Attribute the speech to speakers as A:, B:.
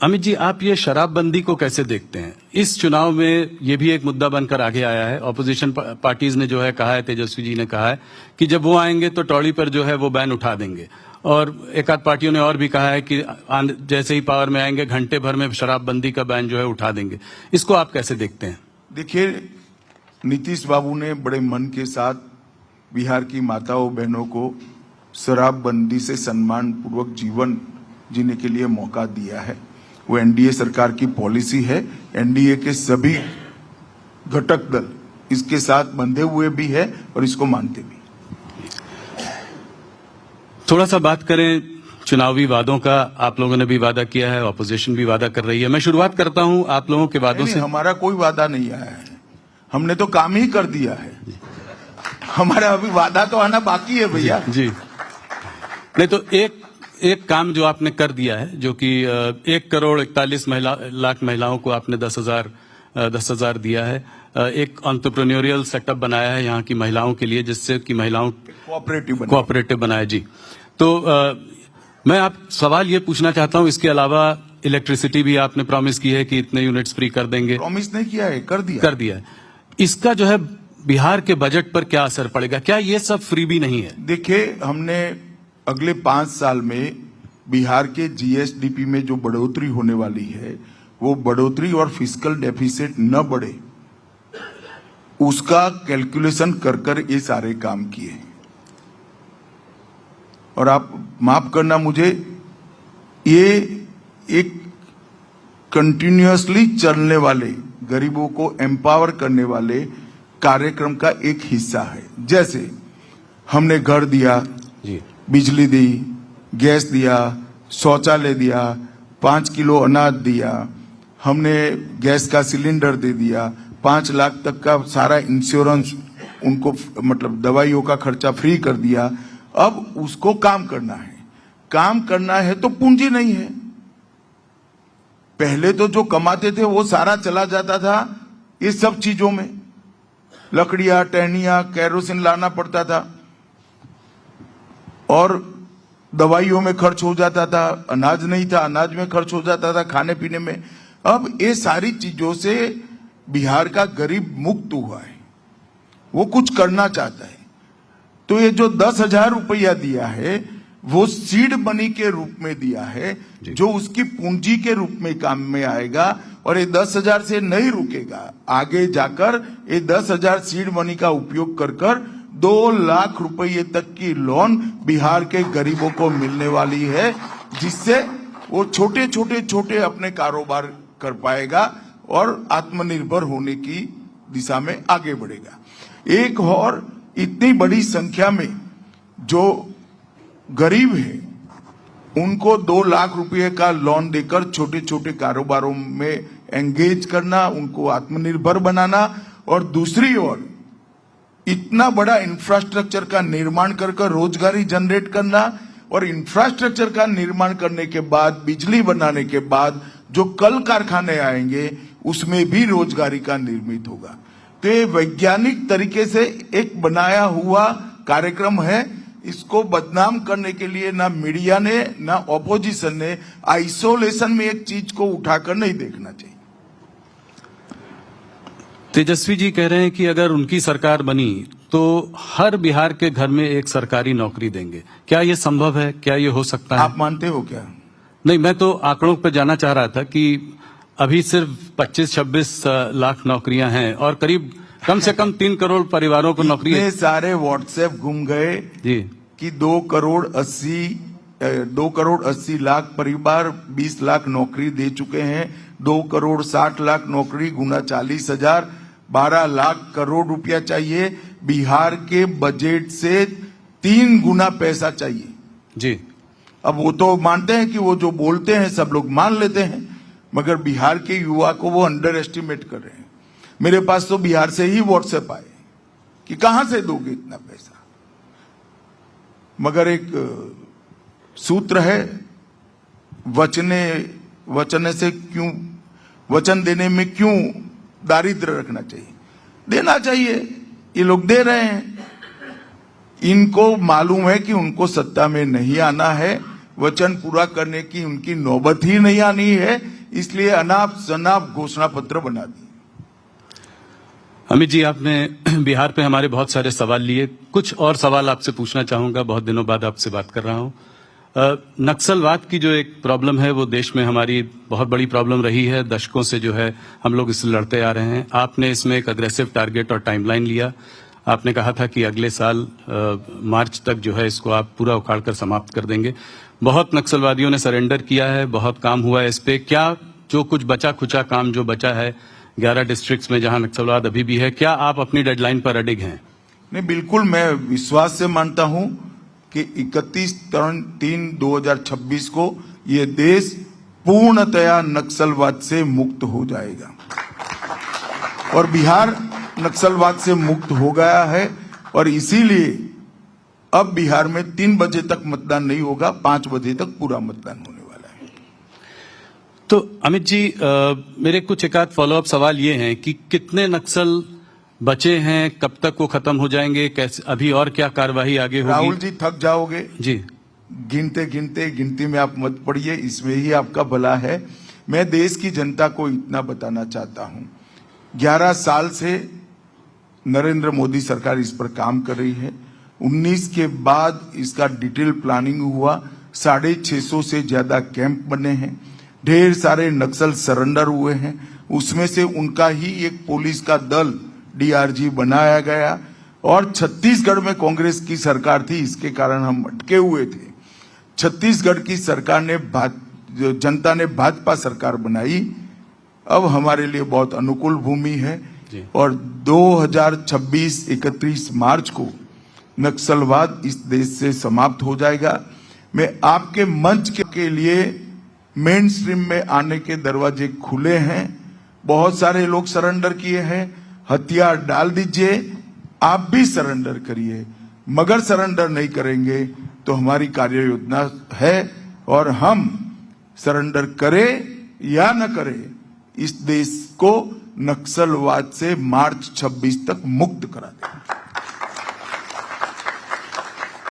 A: अमित जी, आप ये शराबबंदी को कैसे देखते हैं? इस चुनाव में ये भी एक मुद्दा बनकर आगे आया है। ऑपोजिशन पार्टीज ने जो है कहा है, तेजस्वी जी ने कहा है कि जब वो आएंगे तो टौड़ी पर जो है वो बैन उठा देंगे। और एक आध पार्टियों ने और भी कहा है कि जैसे ही पावर में आएंगे घंटे भर में शराबबंदी का बैन जो है उठा देंगे। इसको आप कैसे देखते हैं?
B: देखिए, नीतीश बाबू ने बड़े मन के साथ बिहार की माताओं बहनों को शराबबंदी से सम्मान पूर्वक जीवन जीने के लिए मौका दिया है। वो एनडीए सरकार की पॉलिसी है। एनडीए के सभी घटक दल इसके साथ बंधे हुए भी है और इसको मानते भी।
A: थोड़ा सा बात करें चुनावी वादों का। आप लोगों ने भी वादा किया है, ऑपोजिशन भी वादा कर रही है। मैं शुरुआत करता हूं आप लोगों के वादों से।
B: हमारा कोई वादा नहीं आया है, हमने तो काम ही कर दिया है। हमारा अभी वादा तो आना बाकी है भैया
A: जी। नहीं तो एक काम जो आपने कर दिया है, जो कि 1,41 लाख महिलाओं को आपने 10,000 दिया है। एक एंटरप्रेन्योरियल सेटअप बनाया है यहाँ की महिलाओं के लिए, जिससे कि महिलाओं कोऑपरेटिव बनाया जी। तो मैं आप सवाल ये पूछना चाहता हूँ, इसके अलावा इलेक्ट्रिसिटी भी आपने प्रॉमिस की है कि इतने यूनिट्स फ्री कर देंगे।
B: प्रॉमिस नहीं किया है, कर दिया
A: है। इसका जो है बिहार के बजट पर क्या असर पड़ेगा? क्या ये सब फ्री भी नहीं है?
B: देखिए, हमने अगले 5 साल में बिहार के जीएसडीपी में जो बढ़ोतरी होने वाली है, वो बढ़ोतरी और फिस्कल डेफिसिट न बढ़े, उसका कैलकुलेशन कर ये सारे काम किए। और आप माफ करना मुझे, ये एक कंटिन्यूअसली चलने वाले, गरीबों को एम्पावर करने वाले कार्यक्रम का एक हिस्सा है। जैसे हमने घर दिया जी, बिजली दी, गैस दिया, शौचालय दिया, 5 किलो अनाज दिया, हमने गैस का सिलेंडर दे दिया, 5 लाख तक का सारा इंश्योरेंस उनको, मतलब दवाइयों का खर्चा फ्री कर दिया। अब उसको काम करना है। काम करना है तो पूंजी नहीं है। पहले तो जो कमाते थे वो सारा चला जाता था ये सब चीजों में, लकड़ियां, टहनियां, केरोसिन लाना पड़ता था और दवाइयों में खर्च हो जाता था। अनाज नहीं था, अनाज में खर्च हो जाता था, खाने पीने में। अब ये सारी चीजों से बिहार का गरीब मुक्त हुआ है, वो कुछ करना चाहता है। तो ये जो 10,000 रुपया दिया है वो सीड मनी के रूप में दिया है, जो उसकी पूंजी के रूप में काम में आएगा। और ये 10,000 से नहीं रुकेगा, आगे जाकर ये 10,000 सीड मनी का उपयोग कर 2 लाख रुपये तक की लोन बिहार के गरीबों को मिलने वाली है, जिससे वो छोटे अपने कारोबार कर पाएगा और आत्मनिर्भर होने की दिशा में आगे बढ़ेगा। एक और, इतनी बड़ी संख्या में जो गरीब है उनको 2 लाख रुपए का लोन देकर छोटे कारोबारों में एंगेज करना, उनको आत्मनिर्भर बनाना, और दूसरी ओर इतना बड़ा इंफ्रास्ट्रक्चर का निर्माण कर रोजगारी जनरेट करना, और इंफ्रास्ट्रक्चर का निर्माण करने के बाद, बिजली बनाने के बाद जो कल कारखाने आएंगे उसमें भी रोजगारी का निर्मित होगा। तो ये वैज्ञानिक तरीके से एक बनाया हुआ कार्यक्रम है। इसको बदनाम करने के लिए ना मीडिया ने ना ऑपोजिशन ने आइसोलेशन में एक चीज को उठाकर नहीं देखना चाहिए।
A: तेजस्वी जी कह रहे हैं कि अगर उनकी सरकार बनी तो हर बिहार के घर में एक सरकारी नौकरी देंगे। क्या ये संभव है? क्या ये हो सकता है?
B: आप मानते हो क्या?
A: नहीं, मैं तो आंकड़ों पर जाना चाह रहा था कि अभी सिर्फ 25-26 लाख नौकरियां हैं और करीब कम से कम 3 करोड़ परिवारों को नौकरी।
B: इतने सारे व्हाट्सएप घूम गए
A: जी
B: कि 2 करोड़ 80 लाख परिवार 20 लाख नौकरी दे चुके हैं। 2 करोड़ 60 लाख नौकरी गुना 40,000, 12 लाख करोड़ रुपया चाहिए। बिहार के बजट से 3 गुना पैसा चाहिए
A: जी।
B: अब वो तो मानते हैं कि वो जो बोलते हैं सब लोग मान लेते हैं, मगर बिहार के युवा को वो अंडर एस्टिमेट कर रहे हैं। मेरे पास तो बिहार से ही व्हाट्सएप आए कि कहां से दोगे इतना पैसा। मगर एक सूत्र है, वचन से क्यों, वचन देने में क्यों दारिद्र रखना चाहिए? देना चाहिए। ये लोग दे रहे हैं। इनको मालूम है कि उनको सत्ता में नहीं आना है, वचन पूरा करने की उनकी नौबत ही नहीं आनी है, इसलिए अनाप शनाप घोषणा पत्र बना दिए।
A: अमित जी, आपने बिहार पे हमारे बहुत सारे सवाल लिए। कुछ और सवाल आपसे पूछना चाहूंगा, बहुत दिनों बाद आपसे बात कर रहा हूं। नक्सलवाद की जो एक प्रॉब्लम है वो देश में हमारी बहुत बड़ी प्रॉब्लम रही है, दशकों से जो है हम लोग इससे लड़ते आ रहे हैं। आपने इसमें एक अग्रेसिव टारगेट और टाइमलाइन लिया। आपने कहा था कि अगले साल मार्च तक जो है इसको आप पूरा उखाड़ कर समाप्त कर देंगे। बहुत नक्सलवादियों ने सरेंडर किया है, बहुत काम हुआ है इस पे। क्या जो कुछ बचा खुचा काम जो बचा है 11 डिस्ट्रिक्ट्स में जहां नक्सलवाद अभी भी है, क्या आप अपनी डेडलाइन पर अडिग हैं?
B: नहीं, बिल्कुल मैं विश्वास से मानता हूं कि 31/3/2026 को ये देश पूर्णतया नक्सलवाद से मुक्त हो जाएगा और बिहार नक्सलवाद से मुक्त हो गया है। और इसीलिए अब बिहार में 3 बजे तक मतदान नहीं होगा, 5 बजे तक पूरा मतदान होने वाला है।
A: तो अमित जी, मेरे कुछ एक आध फॉलोअप सवाल ये हैं कि कितने नक्सल बचे हैं, कब तक वो खत्म हो जाएंगे, कैसे, अभी और क्या कार्यवाही आगे होगी?
B: राहुल जी थक जाओगे
A: जी।
B: गिनते गिनते, गिनती में आप मत पड़िए, इसमें ही आपका भला है। मैं देश की जनता को इतना बताना चाहता हूं, 11 साल से नरेंद्र मोदी सरकार इस पर काम कर रही है। 19 के बाद इसका डिटेल प्लानिंग हुआ, 650 से ज्यादा कैंप बने हैं, ढेर सारे नक्सल सरेंडर हुए हैं। उसमें से उनका ही एक पुलिस का दल डीआरजी बनाया गया। और छत्तीसगढ़ में कांग्रेस की सरकार थी, इसके कारण हम अटके हुए थे। छत्तीसगढ़ की सरकार ने जनता ने भाजपा सरकार बनाई, अब हमारे लिए बहुत अनुकूल भूमि है। और 2026 31 मार्च को नक्सलवाद इस देश से समाप्त हो जाएगा। मैं आपके मंच के लिए मेन स्ट्रीम में आने के दरवाजे खुले हैं। बहुत सारे लोग सरेंडर किए हैं, हथियार डाल दीजिए, आप भी सरेंडर करिए, मगर सरेंडर नहीं करेंगे तो हमारी कार्य योजना है और हम सरेंडर करें या न करें, इस देश को नक्सलवाद से मार्च 26 तक मुक्त करा देंगे।